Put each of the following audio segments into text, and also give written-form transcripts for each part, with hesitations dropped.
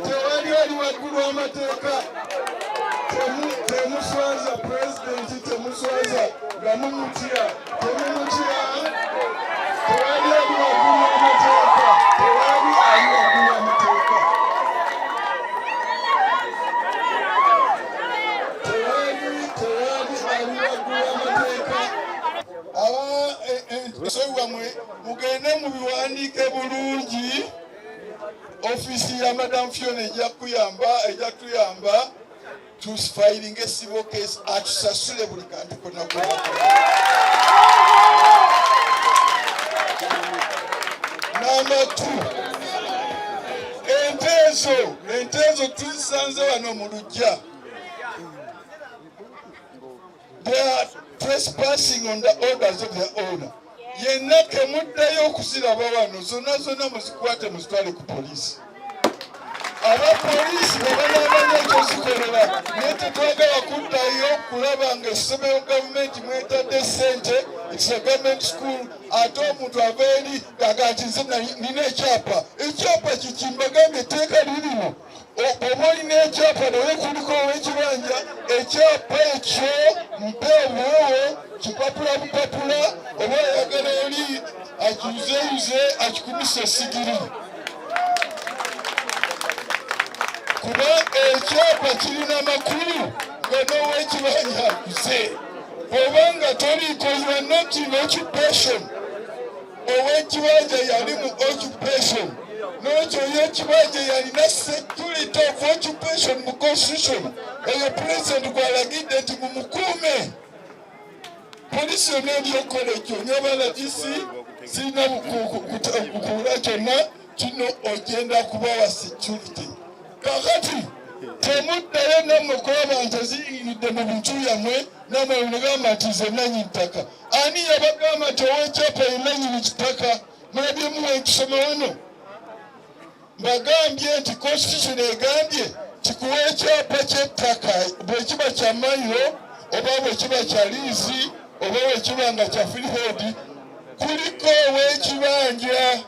tewali ali waggulu w'amateeka. Temuswaza pulezidenti, temuswaza nga mumutya, temumutya. Tewali ali waggulu w'amateeka, tewali ali waggulu w'amateeka. Wamwe mugende mu biwandiike bulungi. Office ya Madam Fiona ejja tuyamba tufiling a civil case atusasule buli kantu konna konna. Number 2, ente ezo tuzisanze wano mu luggya. They are trespassing on the orders of the owner. Yenna temuddayo okuziraba wano, zonna muzikwate muzitwale ku poliisi. Abapoliisi banaabanya ekyo zikolera, naye tetwagala kuddayo kulaba nga essomero gavumenti mwetadde ssente, it's a government school, ate omuntu ava eri gaga nti nze nina ekyapa. Ekyapa kikimbagambye etteeka lirimu. Oba olina ekyapa naye kuliko ow'ekibanja, ekyapa ekyo mpe obuwewo kipapula bupapula, oba oyagala eri akiyuzeyuze akikumise sigiri. Kuba ekyapa kirina makulu nga n'ow'ekibanja akuze. Oba nga toliko, you are not in occupation. Ow'ekibanja yali mu occupation. N'ekyo y'ekibanja yalina security of occupation mu constitution. Eyo president gw'alagidde nti mumukuume. Poliisi yonna ebyokola ekyo nyabala DC sirina kukuula kyonna kino ogenda kubawa security. Kakati temuddayo nammwe kulaba nti ziyinidde mu bintu yammwe nammwe negamba nti nze nannyini ttaka. Ani yabagamba nti ow'ekyapa ye nannyini kitaka? Mulabyemu ekisoma wano. Mbagambye nti constitution egambye kikuwa ekyapa ky'ettaka bwe kiba kya mayiro oba bwe kiba kya liizi oba bwe kiba nga kya freehold. Kuliko ow'ekibanja.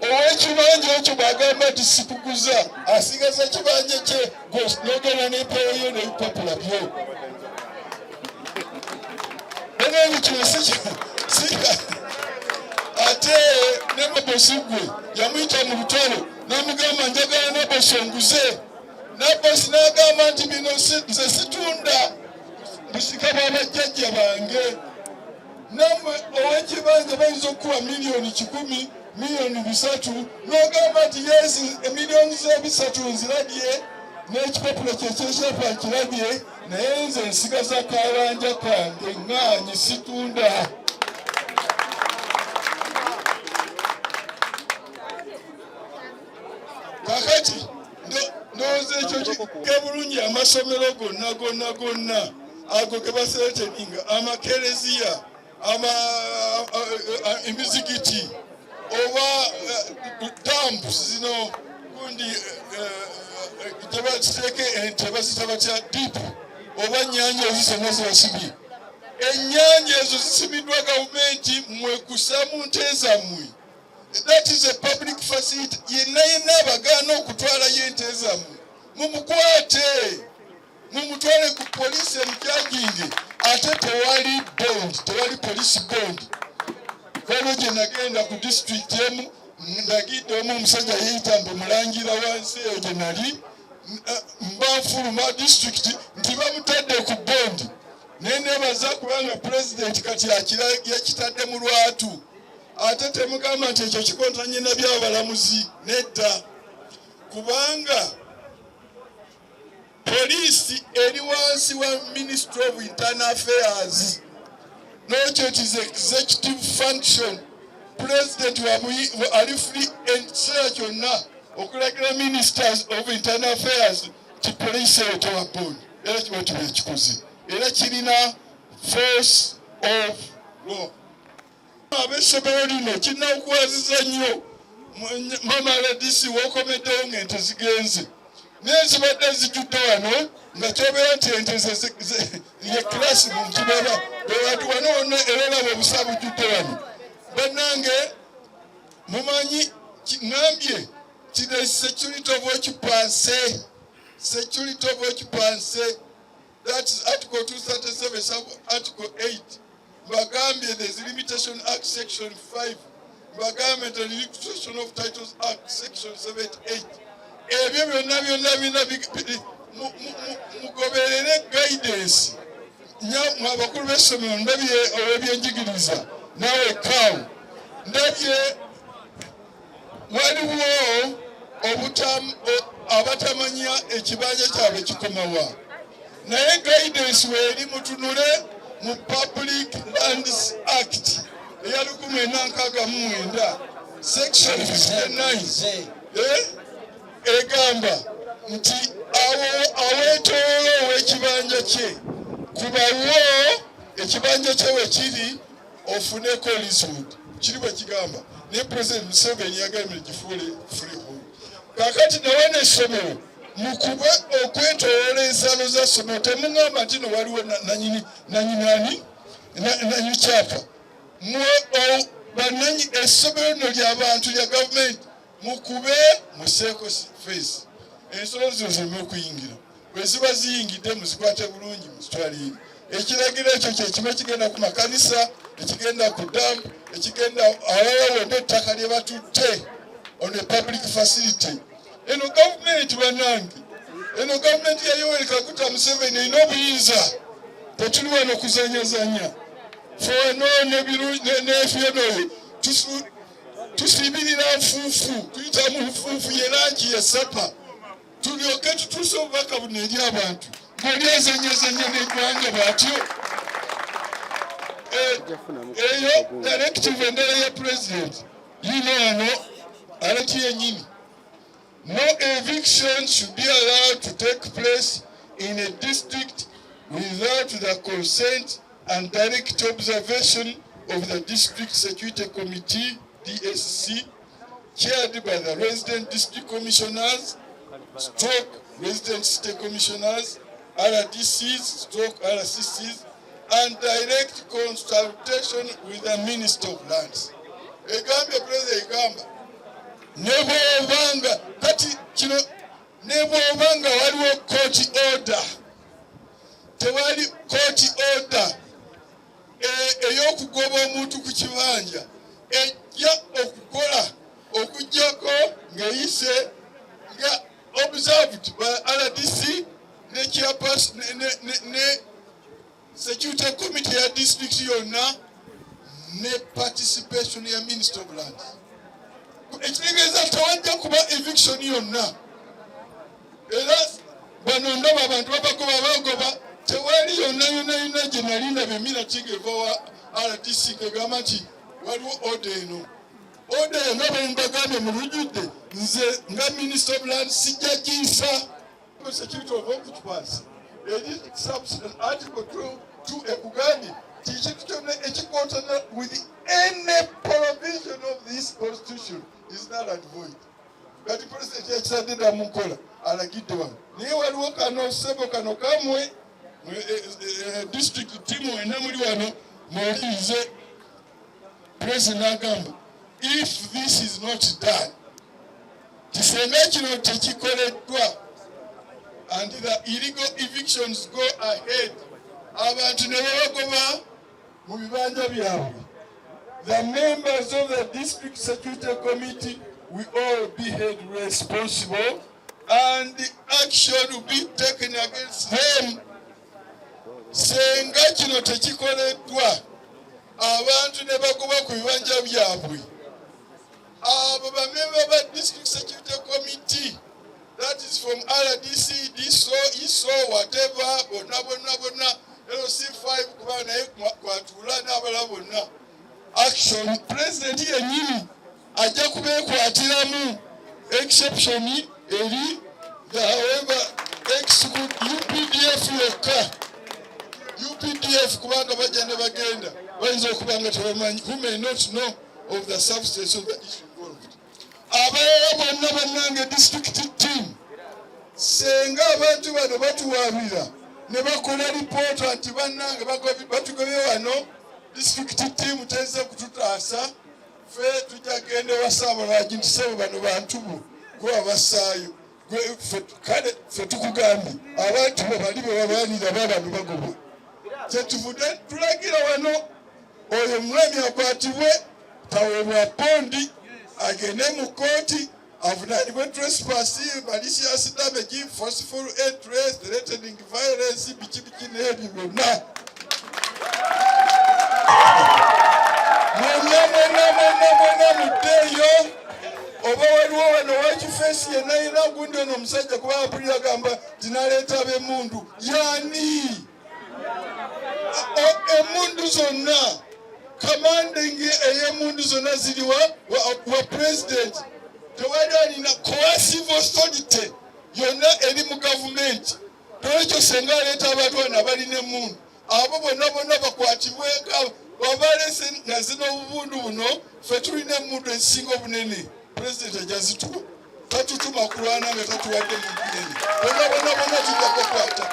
Ow'ekibanja ekyo bw'agamba nti sikuguza, asigaza ekibanja kye n'ogenda n'empeeyo n'ebipapula byo. Naye kino sika ate ne Nabosi gwe yamuyita mu lutalo n'amugamba njagala Nabosi onguze. Nabosi n'agamba nti bino nze situnda busika bwa bajjajja bange. Nammwe ow'ekibanja bayinza okukuba miliyoni 10, miliyoni 3, n'ogamba nti yezi emiliyoni ze3 nzirabye n'ekipapula kyekyeshapa nkirabye, naye nze nsigaza kabanja kange ŋŋaanyi situnda. Kakati ndowooza ekyo ke bulungi amasomero gonna ago ge basereteninga, amakereziya, emizigiti oba dampu zino gundi tebateeke ente bazita batya dipu oba ennyanja ezisonna zibasibye. Ennyanja ezo zisibiddwa gavumenti, mwekusa mu nte zammwe. That is a public facility. Yenna abagaana okutwalayo ente zammwe mumukwate, mumutwale ku poliisi emujajinge. Ate tewali bond, tewali police bond. Waliwo gye nagenda ku district emu ndagidde omu omusajja yeyitambe mulangira wansi eyo gye nali mbanfuluma district nti bamutadde ku bond. Naye nebaza kubanga president kati yakitadde mu lwatu. Ate temugamba nti ekyo kikontanye na by'abalamuzi nedda, kubanga poliisi eri wansi wa Ministry of Internal Affairs. N'ekyo it is executive function. President ali free ekiseera kyonna okulagira Ministers of Internal Affairs ti poliisi eyo tewa bond. Era kiba kiba ekikoze, era kirina force of law. Ab'essomero lino kirina okuwaziza nnyo. Mamala DC w'okomeddewo ng'ente zigenze naye zibadde zijjudde wano nga kyobeera nti ente ye kilasi mu kibeera bwewatu wano wonna era olaba obusa bujjudde wano. Bannange mumanyi ŋŋambye the security of occupancy. Security of occupancy. That's Article 237, sub-Article 8. Bagambia, there's Limitation Act, Section 5. Bagambia, the Limitation of Titles Act, Section 78. Mugoberere guidance. Mwabakuru b'essomero ndabye ow'ebyenjigiriza nawe kawo ndabye waliwo abatamanya ekibanja kyabwe kikomawa naye guidance weeri mutunule mu Public Lands Act eya 1969 section 59 egamba nti aweetooloola ow'ekibanja kye kubawo ekibanja kye wekiri ofuneko leasehold kiri bwe kigamba ne President Museveni yagambye gifuule freehold. Kakati nawe n'essomero mukube okwetooloola ensalo za ssomero temuŋŋamba nti no waliwo nanyinani kyapa bannanyi essomero no ly'abantu lya gavumenti mukube museeko face ensolo zo zireme okuyingira bwe ziba ziyingidde muzikwate bulungi muzitwalire. Ekiragiro ekyo kye kiba kigenda ku makanisa ekigenda ku damu ekigenda awawonde ettaka lye batutte on a public facility. Eno gavumenti bannange eno gavumenti ya Yoweri Kaguta Museveni erina obuyinza tetuli wano kuzanyazanya fenoone n'efyonoyo tusibirira nfuufu tuyita mu nfuufu ye langi ya sapa tulyoke tutuuse obubaka buno eri abantu ng'oli azanyazanya n'eggwanga bw'atyo. Eyo directive endala ya president yino wano alati yennyini. No eviction should be allowed to take place in a district without the consent and direct observation of the District Security Committee, DSC, chaired by the resident district commissioners, resident state commissioners, RDCs, RCCs, and direct consultation with the Minister of Lands. Egambye President Egamba, nebw'obanga kati kino nebw'obanga waliwo court order, tewali court order ey'okugoba omuntu ku kibanja ejja okukola okuggyako ng'eyise nga observed by RDC ne chairperson ne security committee ya district yonna ne participation ya Minister of Lands. Ekitegeeza tewajja kuba eviction yonna era bano ndaba abantu babagoba bagoba tewali yonna gye nali ndabye minati ng'eva wa RDC kegamba nti waliwo order eno. Order eno bwe mbagambye mu lujjudde nze nga Minister of Lands sijja giyisa security of occupancy eri subsection article 2 ekugambye ekintu kyonna ekikontana with any provision of this constitution is null and void. Kati president yakisadde dda mu nkola alagidde wano naye waliwo kano ssebo kano kamwe district team wena muli wano mwoliize president agamba if this is not done kisenga kino tekikoleddwa and the illegal evictions go ahead abantu ne babagoba mu bibanja byabwe, the members of the district security committee will all be held responsible and the action will be taken against them. Senga kino tekikoleddwa abantu ne bagoba ku bibanja byabwe, abo bamemba ba district security committee, that is from RDC, ISO, whatever, bonna LC5 kuba naye kwatula n'abala bonna. Action president yennyini ajja kubeekwatiramu exception eri however UPDF yokka. UPDF kubanga bajja ne bagenda bayinza okuba nga tebamanyi, who may not know of the substance of the issue involved. Abalala bonna bannange district team senga abantu bano batuwaabira ne bakola lipoota nti bannange batugobye wano district team tezza kututaasa ffe tujja genda ewa Ssaabalaji nti ssebo bano bantu bo gwe abasaayo kale ffe tukugambye abantu bali bebabaanira babantu bagobwe kyetuvudde tulagira wano oyo omwami akwatibwe taweebwa pondi agende mu kooti avunaanibwe trespass, malicious damage, forceful entry, threatening violence, biki n'ebyo byonna. Mwena muddeeyo oba waliwo wano wakifeesi yenna yina gundi ono omusajja kuba apulira agamba tinaleeta ab'emmundu yaani emmundu zonna commanding ey'emmundu zonna ziri wa president. Tewali alina coercive authority yonna eri mu gavumenti. Ekyo senga aleeta abantu bano abalina emmundu abo bonna bakwatibwe wabalese nga zino obubundu buno ffe tulina emmundu ezisinga obunene pulezidenti ajja zituwa tatutuma kulwana nga tatuwadde muntu nene bonna tujja kukwata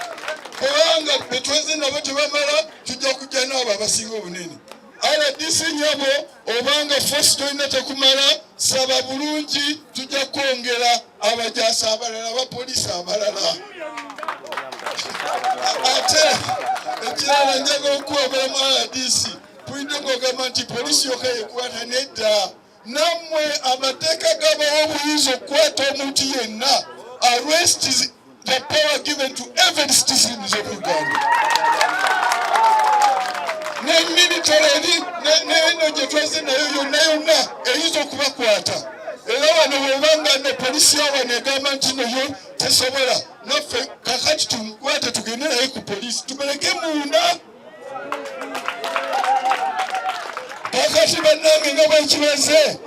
kubanga betweze nabo tebamala tujja kujja n'abo abasinga obunene. RDC nyabo obanga force toyina tekumala saba bulungi tujja kwongera abajaasi abalala abapoliisi abalala. Ate ekirala njagala okuwabula mu RDC pulidde ng'ogamba nti poliisi yokka yekwata nedda. Nammwe amateeka gabawo obuyinza okukwata omuntu yenna. Arrest is the power given to every citizen of Uganda. Military n'eno gye tweze nayo yonna eyinza okubakwata. Era wano bw'obanga ne polisi wano egamba nti nayo tesobola naffe kakati tumukwate tugende naye ku polisi tumereke munda. Kakati bannange nga bwe nkibaze